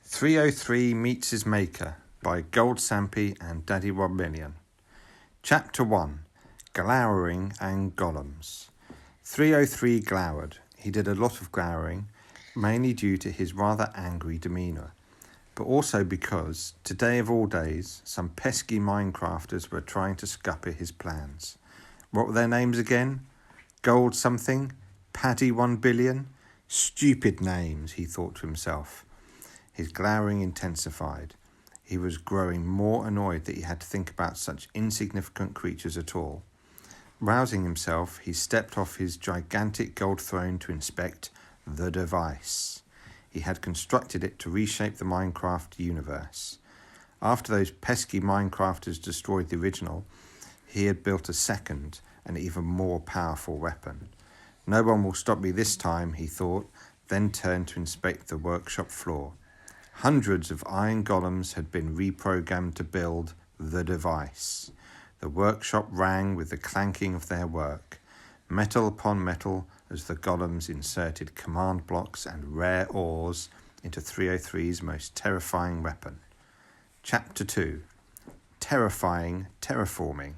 303 Meets His Maker by Gold Sampy and Daddy Robmillion. Chapter 1. Glowering and Golems. 303 glowered. He did a lot of glowering, mainly due to his rather angry demeanour, but also because, today of all days, some pesky Minecrafters were trying to scupper his plans. What were their names again? Gold something? Paddy 1 billion? Stupid names, he thought to himself. His glowering intensified. He was growing more annoyed that he had to think about such insignificant creatures at all. Rousing himself, he stepped off his gigantic gold throne to inspect the device. He had constructed it to reshape the Minecraft universe. After those pesky Minecrafters destroyed the original, he had built a second and even more powerful weapon. No one will stop me this time, he thought, then turned to inspect the workshop floor. Hundreds of iron golems had been reprogrammed to build the device. The workshop rang with the clanking of their work, metal upon metal, as the golems inserted command blocks and rare ores into 303's most terrifying weapon. Chapter 2. Terrifying Terraforming.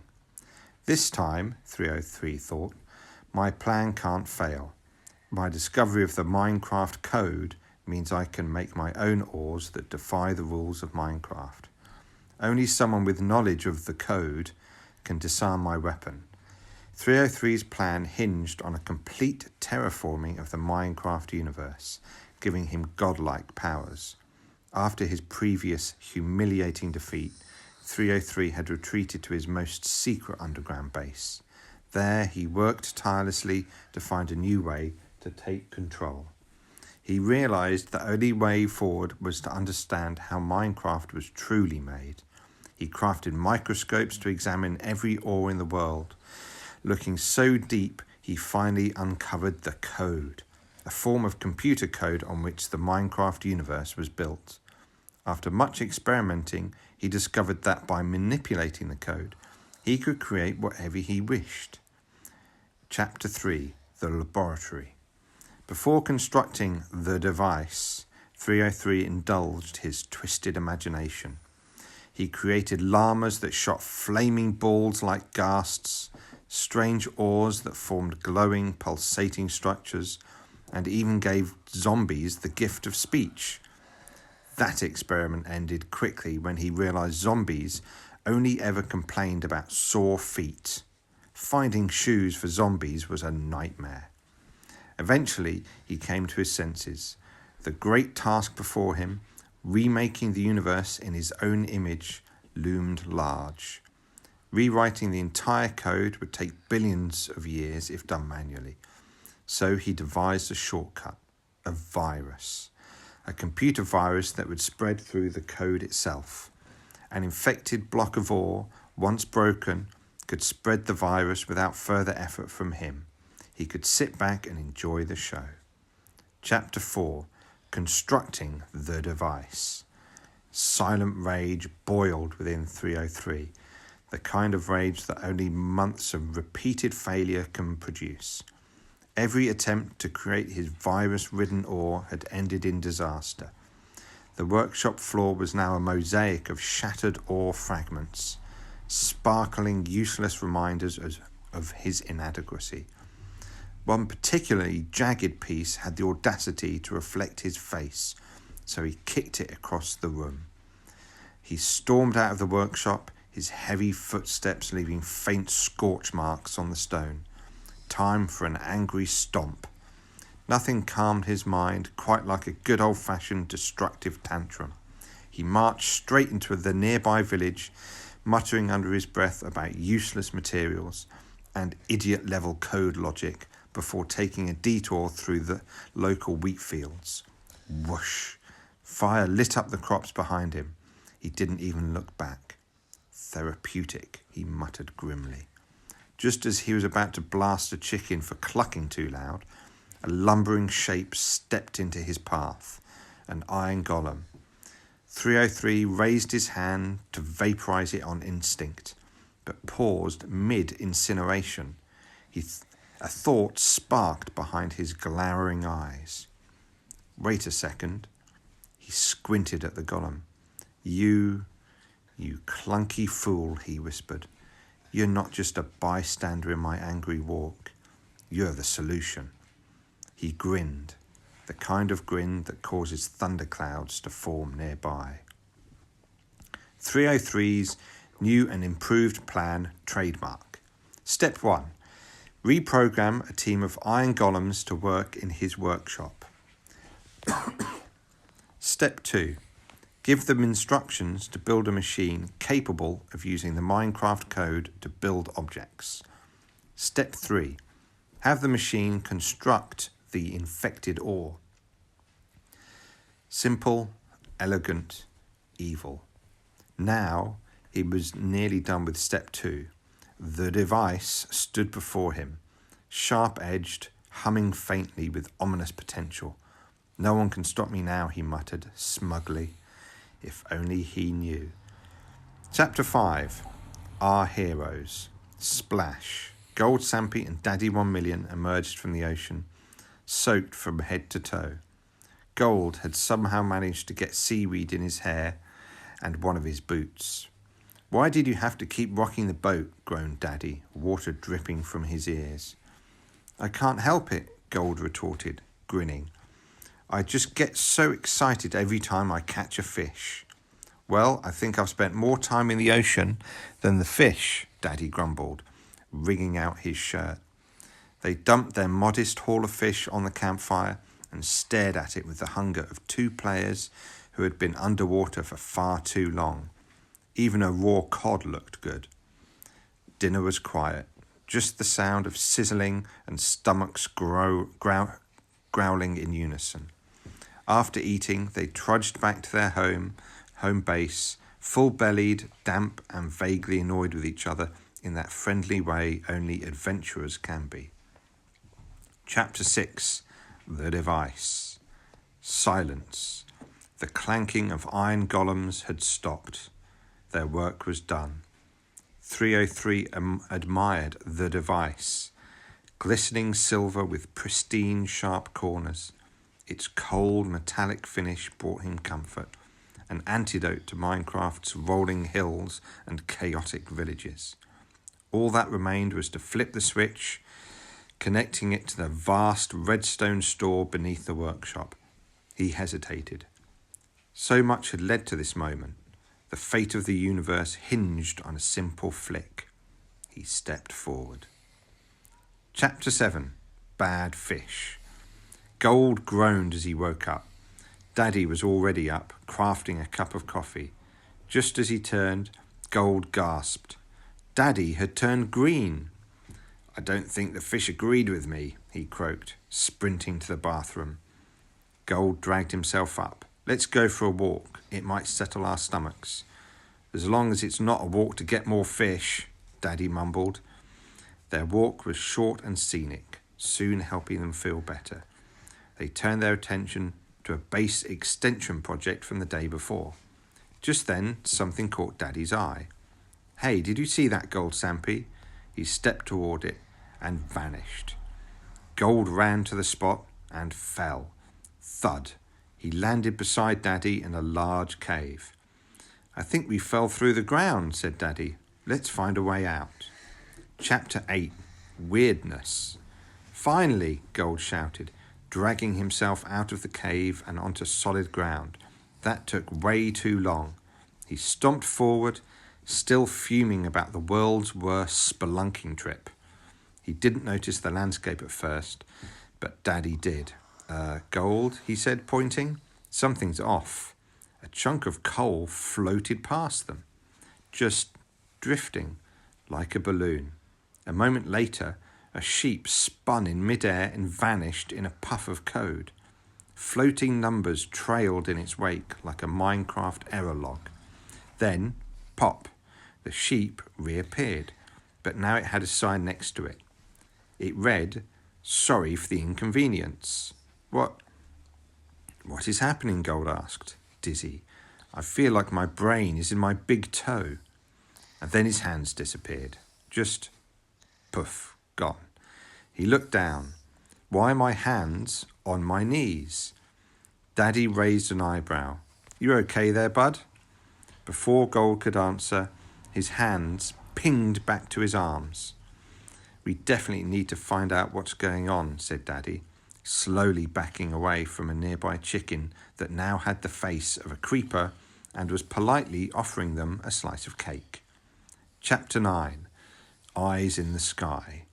This time, 303 thought, my plan can't fail. My discovery of the Minecraft code means I can make my own ores that defy the rules of Minecraft. Only someone with knowledge of the code can disarm my weapon. 303's plan hinged on a complete terraforming of the Minecraft universe, giving him godlike powers. After his previous humiliating defeat, 303 had retreated to his most secret underground base. There he worked tirelessly to find a new way to take control. He realised the only way forward was to understand how Minecraft was truly made. He crafted microscopes to examine every ore in the world. Looking so deep, he finally uncovered the code, a form of computer code on which the Minecraft universe was built. After much experimenting, he discovered that by manipulating the code, he could create whatever he wished. Chapter 3. The Laboratory. Before constructing the device, 303 indulged his twisted imagination. He created llamas that shot flaming balls like ghasts, strange ores that formed glowing, pulsating structures, and even gave zombies the gift of speech. That experiment ended quickly when he realized zombies only ever complained about sore feet. Finding shoes for zombies was a nightmare. Eventually, he came to his senses. The great task before him, remaking the universe in his own image, loomed large. Rewriting the entire code would take billions of years if done manually. So he devised a shortcut, a virus, a computer virus that would spread through the code itself. An infected block of ore, once broken, could spread the virus without further effort from him. He could sit back and enjoy the show. Chapter 4. Constructing the device. Silent rage boiled within 303, the kind of rage that only months of repeated failure can produce. Every attempt to create his virus-ridden ore had ended in disaster. The workshop floor was now a mosaic of shattered ore fragments, sparkling useless reminders of his inadequacy. One particularly jagged piece had the audacity to reflect his face, so he kicked it across the room. He stormed out of the workshop, his heavy footsteps leaving faint scorch marks on the stone. Time for an angry stomp. Nothing calmed his mind quite like a good old-fashioned destructive tantrum. He marched straight into the nearby village, muttering under his breath about useless materials and idiot-level code logic, before taking a detour through the local wheat fields. Whoosh! Fire lit up the crops behind him. He didn't even look back. Therapeutic, he muttered grimly. Just as he was about to blast a chicken for clucking too loud, a lumbering shape stepped into his path, an iron golem. 303 raised his hand to vaporize it on instinct, but paused mid-incineration. A thought sparked behind his glowering eyes. Wait a second. He squinted at the golem. You clunky fool, he whispered. You're not just a bystander in my angry walk. You're the solution. He grinned, the kind of grin that causes thunderclouds to form nearby. 303's new and improved plan trademark. Step 1. Reprogram a team of iron golems to work in his workshop. Step 2. Give them instructions to build a machine capable of using the Minecraft code to build objects. Step 3. Have the machine construct the infected ore. Simple, elegant, evil. Now he was nearly done with step 2. The device stood before him, sharp-edged, humming faintly with ominous potential. No one can stop me now, he muttered smugly. If only he knew. Chapter 5. Our heroes. Splash. Gold Sampy and Daddy 1 Million emerged from the ocean, soaked from head to toe. Gold had somehow managed to get seaweed in his hair and one of his boots. Why did you have to keep rocking the boat? Groaned Daddy, water dripping from his ears. I can't help it, Gold retorted, grinning. I just get so excited every time I catch a fish. Well, I think I've spent more time in the ocean than the fish, Daddy grumbled, wringing out his shirt. They dumped their modest haul of fish on the campfire and stared at it with the hunger of 2 players who had been underwater for far too long. Even a raw cod looked good. Dinner was quiet, just the sound of sizzling and stomachs growling in unison. After eating, they trudged back to their home base, full-bellied, damp and vaguely annoyed with each other in that friendly way only adventurers can be. Chapter 6. The Device. Silence. The clanking of iron golems had stopped. Their work was done. 303 admired the device, glistening silver with pristine sharp corners. Its cold metallic finish brought him comfort, an antidote to Minecraft's rolling hills and chaotic villages. All that remained was to flip the switch, connecting it to the vast redstone store beneath the workshop. He hesitated. So much had led to this moment. The fate of the universe hinged on a simple flick. He stepped forward. Chapter 7. Bad Fish. Gold groaned as he woke up. Daddy was already up, crafting a cup of coffee. Just as he turned, Gold gasped. Daddy had turned green. I don't think the fish agreed with me, he croaked, sprinting to the bathroom. Gold dragged himself up. Let's go for a walk. It might settle our stomachs. As long as it's not a walk to get more fish, Daddy mumbled. Their walk was short and scenic, soon helping them feel better. They turned their attention to a base extension project from the day before. Just then, something caught Daddy's eye. Hey, did you see that, Gold Sampy? He stepped toward it and vanished. Gold ran to the spot and fell. Thud. He landed beside Daddy in a large cave. I think we fell through the ground, said Daddy. Let's find a way out. Chapter 8. Weirdness. Finally, Gold shouted, dragging himself out of the cave and onto solid ground. That took way too long. He stomped forward, still fuming about the world's worst spelunking trip. He didn't notice the landscape at first, but Daddy did. Gold, he said, pointing. Something's off. A chunk of coal floated past them, just drifting like a balloon. A moment later, a sheep spun in midair and vanished in a puff of code. Floating numbers trailed in its wake like a Minecraft error log. Then, pop, the sheep reappeared, but now it had a sign next to it. It read, "Sorry for the inconvenience." What is happening? Gold asked, dizzy. I feel like my brain is in my big toe. And then his hands disappeared. Just poof, gone. He looked down. Why my hands on my knees? Daddy raised an eyebrow. You okay there, bud? Before Gold could answer, his hands pinged back to his arms. We definitely need to find out what's going on, said Daddy, slowly backing away from a nearby chicken that now had the face of a creeper and was politely offering them a slice of cake. Chapter 9. Eyes in the Sky.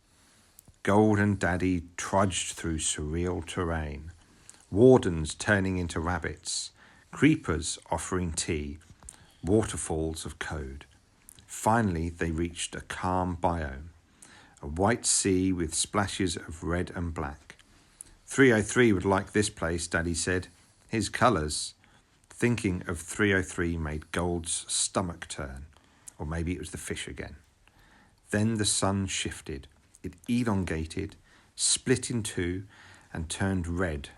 Gold and Daddy trudged through surreal terrain. Wardens turning into rabbits, creepers offering tea, waterfalls of code. Finally, they reached a calm biome, a white sea with splashes of red and black. 303 would like this place, Daddy said. His colours. Thinking of 303 made Gold's stomach turn. Or maybe it was the fish again. Then the sun shifted. It elongated, split in two, and turned red.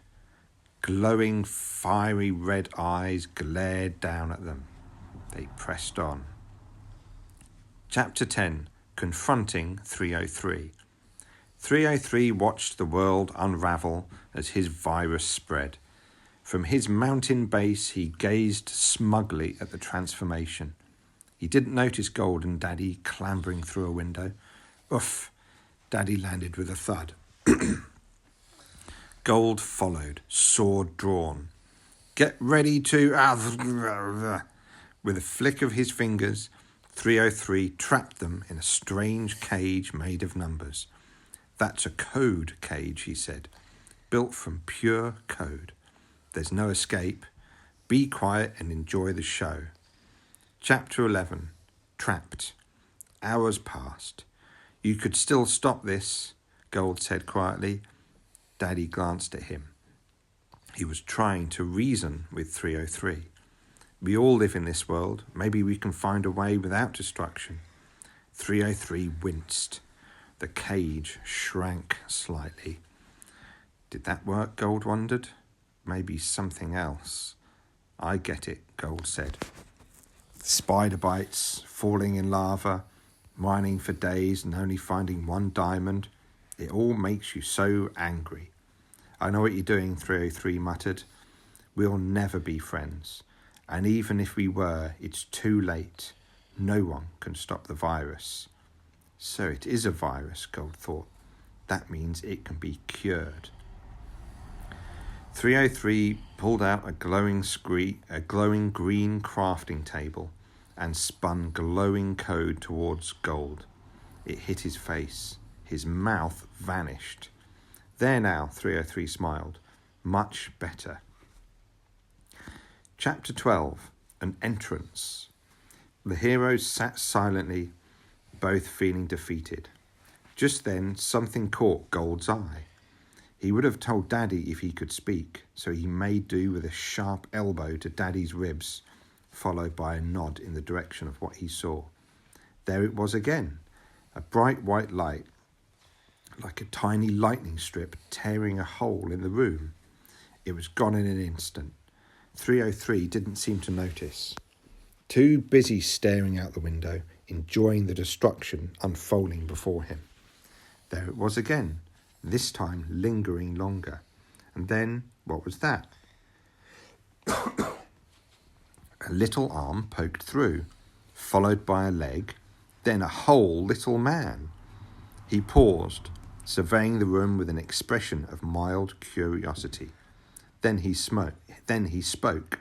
Glowing, fiery red eyes glared down at them. They pressed on. Chapter 10. Confronting 303. 303 watched the world unravel as his virus spread. From his mountain base, he gazed smugly at the transformation. He didn't notice Gold and Daddy clambering through a window. Oof! Daddy landed with a thud. Gold followed, sword drawn. Get ready to... With a flick of his fingers, 303 trapped them in a strange cage made of numbers. That's a code cage, he said, built from pure code. There's no escape. Be quiet and enjoy the show. Chapter 11. Trapped. Hours passed. You could still stop this, Gold said quietly. Daddy glanced at him. He was trying to reason with 303. We all live in this world. Maybe we can find a way without destruction. 303 winced. The cage shrank slightly. Did that work, Gold wondered? Maybe something else. I get it, Gold said. Spider bites, falling in lava, mining for days and only finding one diamond. It all makes you so angry. I know what you're doing, 303 muttered. We'll never be friends. And even if we were, it's too late. No one can stop the virus. So it is a virus, Gold thought. That means it can be cured. 303 pulled out a glowing green crafting table and spun glowing code towards Gold. It hit his face. His mouth vanished. There now, 303 smiled. Much better. Chapter 12. An Entrance. The heroes sat silently, both feeling defeated. Just then, something caught Gold's eye. He would have told Daddy if he could speak, so he made do with a sharp elbow to Daddy's ribs, followed by a nod in the direction of what he saw. There it was again, a bright white light, like a tiny lightning strip tearing a hole in the room. It was gone in an instant. 303 didn't seem to notice. Too busy staring out the window, enjoying the destruction unfolding before him. There it was again, this time lingering longer. And then, what was that? A little arm poked through, followed by a leg, then a whole little man. He paused, surveying the room with an expression of mild curiosity. Then he spoke.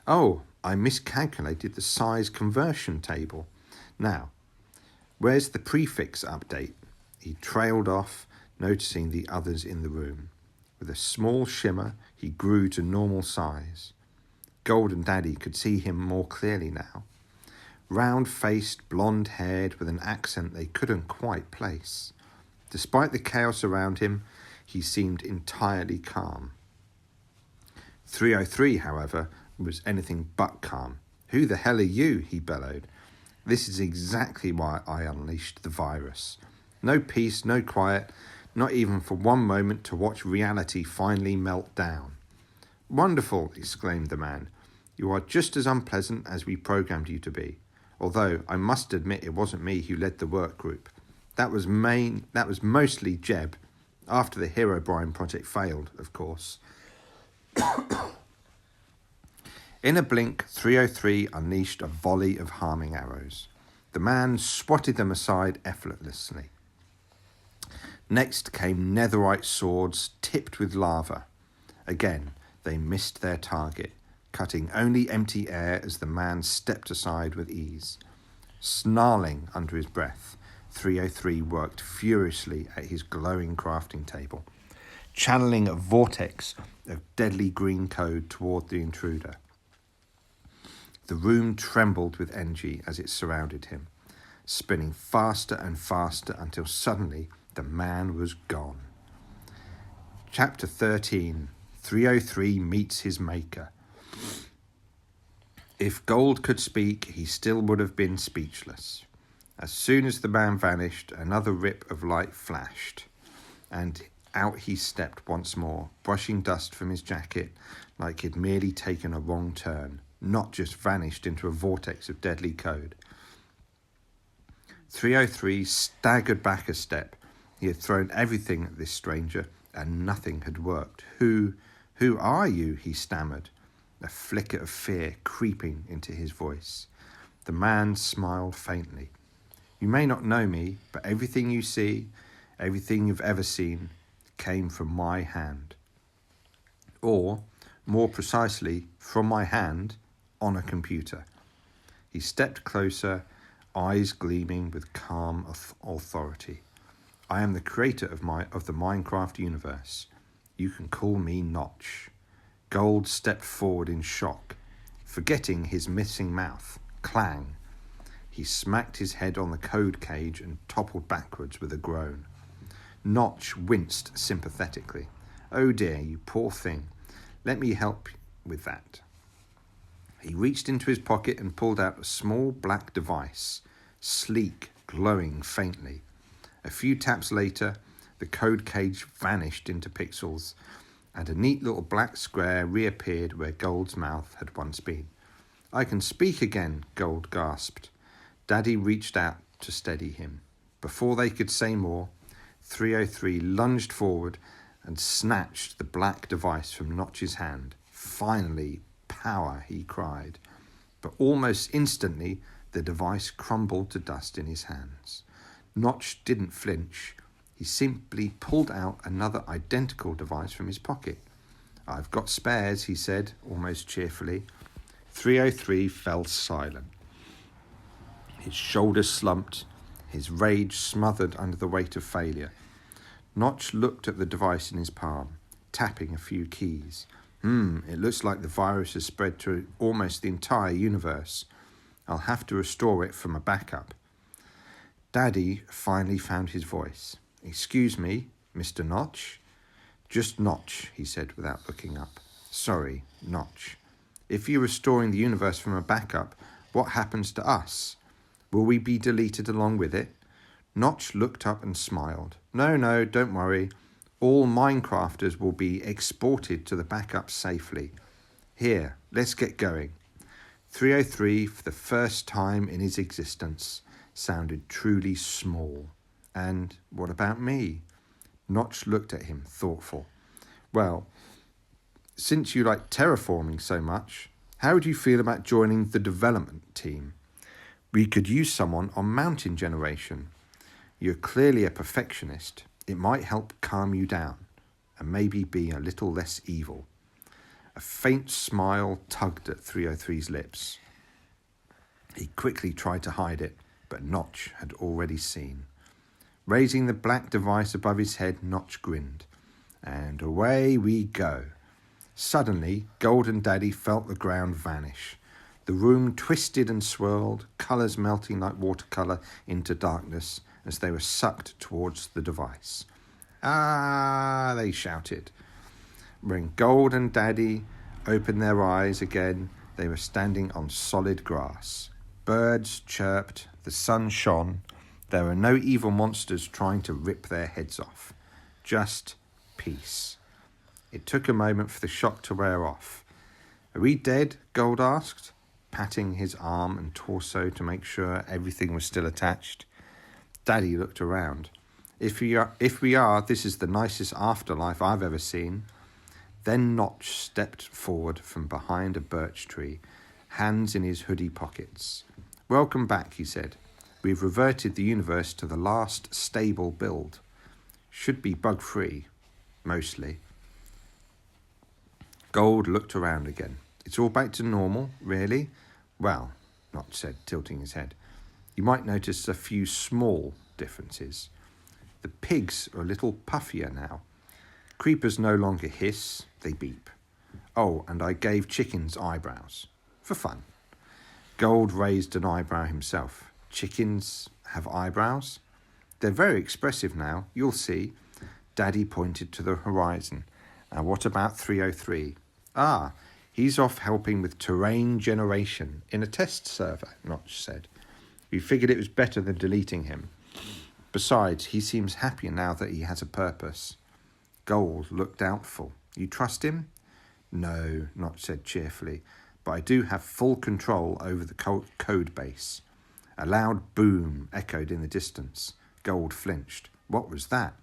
Oh, I miscalculated the size conversion table. Now, where's the prefix update? He trailed off, noticing the others in the room. With a small shimmer, he grew to normal size. Gold and Daddy could see him more clearly now. Round-faced, blonde-haired, with an accent they couldn't quite place. Despite the chaos around him, he seemed entirely calm. 303, however, was anything but calm. Who the hell are you? He bellowed. This is exactly why I unleashed the virus. No peace, no quiet, not even for one moment to watch reality finally melt down. Wonderful, exclaimed the man. You are just as unpleasant as we programmed you to be. Although I must admit it wasn't me who led the work group. That was mostly Jeb, after the Herobrine project failed, of course. In a blink, 303 unleashed a volley of harming arrows. The man swatted them aside effortlessly. Next came netherite swords tipped with lava. Again, they missed their target, cutting only empty air as the man stepped aside with ease. Snarling under his breath, 303 worked furiously at his glowing crafting table, channeling a vortex of deadly green code toward the intruder. The room trembled with energy as it surrounded him, spinning faster and faster until suddenly the man was gone. Chapter 13, 303 meets his maker. If gold could speak, he still would have been speechless. As soon as the man vanished, another rip of light flashed, and out he stepped once more, brushing dust from his jacket like he'd merely taken a wrong turn, not just vanished into a vortex of deadly code. 303 staggered back a step. He had thrown everything at this stranger, and nothing had worked. Who are you?" he stammered, a flicker of fear creeping into his voice. The man smiled faintly. "You may not know me, but everything you see, everything you've ever seen, came from my hand. Or, more precisely, from my hand on a computer." He stepped closer, eyes gleaming with calm authority. "I am the creator of the Minecraft universe. You can call me Notch." Gold stepped forward in shock, forgetting his missing mouth. Clang! He smacked his head on the code cage and toppled backwards with a groan. Notch winced sympathetically. "Oh dear, you poor thing. Let me help with that." He reached into his pocket and pulled out a small black device, sleek, glowing faintly. A few taps later, the code cage vanished into pixels, and a neat little black square reappeared where Gold's mouth had once been. "I can speak again," Gold gasped. Daddy reached out to steady him. Before they could say more, 303 lunged forward and snatched the black device from Notch's hand. "Finally, power," he cried. But almost instantly, the device crumbled to dust in his hands. Notch didn't flinch. He simply pulled out another identical device from his pocket. "I've got spares," he said, almost cheerfully. 303 fell silent. His shoulders slumped, his rage smothered under the weight of failure. Notch looked at the device in his palm, tapping a few keys. It looks like the virus has spread to almost the entire universe. I'll have to restore it from a backup." Daddy finally found his voice. "Excuse me, Mr. Notch?" "Just Notch," he said without looking up. "Sorry, Notch. If you're restoring the universe from a backup, what happens to us? Will we be deleted along with it?" Notch looked up and smiled. No, don't worry. All Minecrafters will be exported to the backup safely. Here, let's get going." 303, for the first time in his existence, sounded truly small. "And what about me?" Notch looked at him, thoughtful. "Well, since you like terraforming so much, how would you feel about joining the development team? We could use someone on mountain generation. You're clearly a perfectionist. It might help calm you down and maybe be a little less evil." A faint smile tugged at 303's lips. He quickly tried to hide it, but Notch had already seen. Raising the black device above his head, Notch grinned. "And away we go." Suddenly, Gold and Daddy felt the ground vanish. The room twisted and swirled, colours melting like watercolour into darkness as they were sucked towards the device. "Ah!" they shouted. When Gold and Daddy opened their eyes again, they were standing on solid grass. Birds chirped, the sun shone. There were no evil monsters trying to rip their heads off. Just peace. It took a moment for the shock to wear off. "Are we dead?" Gold asked, patting his arm and torso to make sure everything was still attached. Daddy looked around. If we are, this is the nicest afterlife I've ever seen." Then Notch stepped forward from behind a birch tree, hands in his hoodie pockets. "Welcome back," he said. "We've reverted the universe to the last stable build. Should be bug-free, mostly." Gold looked around again. "It's all back to normal, really?" "Well," Notch said, tilting his head, "you might notice a few small differences. The pigs are a little puffier now. Creepers no longer hiss, they beep. Oh, and I gave chickens eyebrows. For fun." Gold raised an eyebrow himself. "Chickens have eyebrows? They're very expressive now, you'll see." Daddy pointed to the horizon. "And what about 303? "Ah, he's off helping with terrain generation in a test server," Notch said. "We figured it was better than deleting him. Besides, he seems happier now that he has a purpose." Gold looked doubtful. "You trust him?" "No," Notch said cheerfully, "but I do have full control over the code base." A loud boom echoed in the distance. Gold flinched. "What was that?"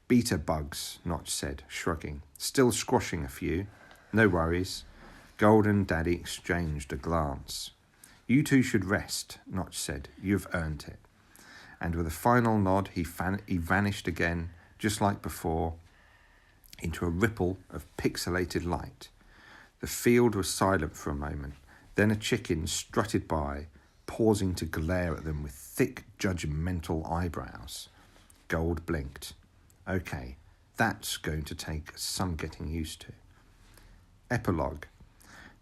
Beta bugs," Notch said, shrugging. "Still squashing a few. No worries." Gold and Daddy exchanged a glance. "You two should rest," Notch said. "You've earned it." And with a final nod, he vanished again, just like before, into a ripple of pixelated light. The field was silent for a moment. Then a chicken strutted by, pausing to glare at them with thick, judgmental eyebrows. Gold blinked. "Okay, that's going to take some getting used to." Epilogue.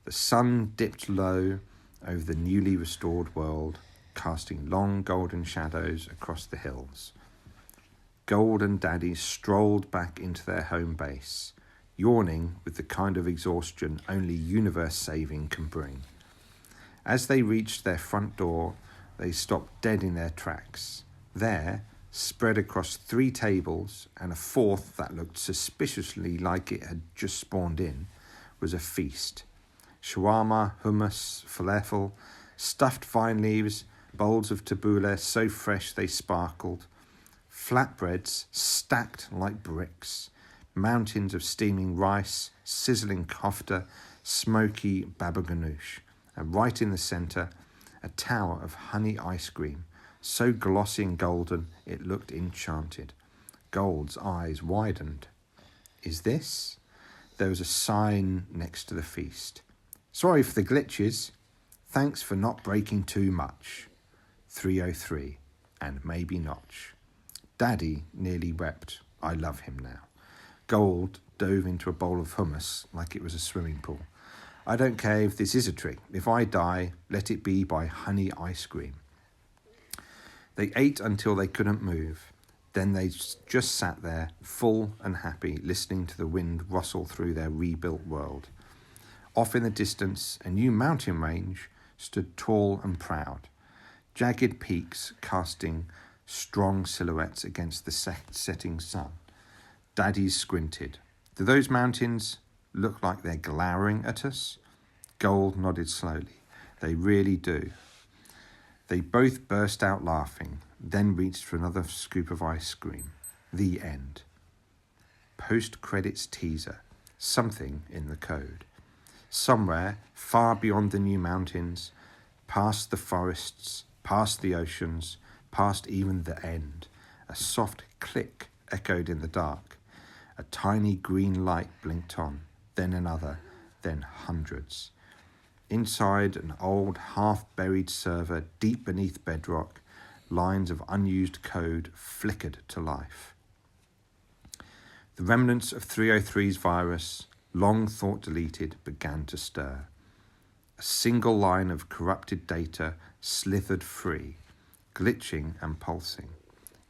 The sun dipped low over the newly restored world, casting long golden shadows across the hills. Gold and Daddy strolled back into their home base, yawning with the kind of exhaustion only universe saving can bring. As they reached their front door, they stopped dead in their tracks. There, spread across 3 tables and a 4th that looked suspiciously like it had just spawned in, was a feast. Shawarma, hummus, falafel, stuffed vine leaves, bowls of tabbouleh so fresh they sparkled, flatbreads stacked like bricks, mountains of steaming rice, sizzling kofta, smoky baba ganoush, and right in the centre, a tower of honey ice cream, so glossy and golden it looked enchanted. Gold's eyes widened. "Is this?" There was a sign next to the feast. "Sorry for the glitches. Thanks for not breaking too much. 303, and maybe Notch." Daddy nearly wept. "I love him now." Gold dove into a bowl of hummus like it was a swimming pool. "I don't care if this is a trick. If I die, let it be by honey ice cream." They ate until they couldn't move. Then they just sat there, full and happy, listening to the wind rustle through their rebuilt world. Off in the distance, a new mountain range stood tall and proud, jagged peaks casting strong silhouettes against the setting sun. Daddy squinted. "Do those mountains look like they're glowering at us?" Gold nodded slowly. "They really do." They both burst out laughing, then reached for another scoop of ice cream. The end. Post-credits teaser. Something in the code. Somewhere, far beyond the new mountains, past the forests, past the oceans, past even the end, a soft click echoed in the dark. A tiny green light blinked on, then another, then hundreds. Inside an old, half-buried server deep beneath bedrock, lines of unused code flickered to life. The remnants of 303's virus, long thought deleted, began to stir. A single line of corrupted data slithered free, glitching and pulsing.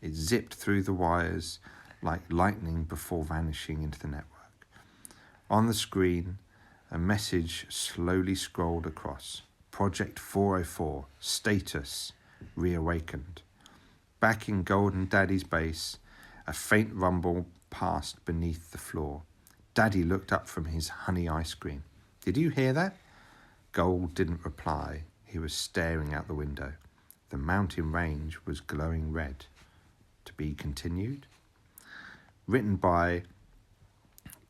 It zipped through the wires like lightning before vanishing into the network. On the screen, a message slowly scrolled across. Project 404, status, reawakened. Back in Golden Daddy's base, a faint rumble passed beneath the floor. Daddy looked up from his honey ice cream. "Did you hear that?" Gold didn't reply. He was staring out the window. The mountain range was glowing red. To be continued? Written by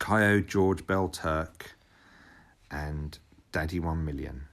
Kyo George Bell Turk, and Daddy 1 Million.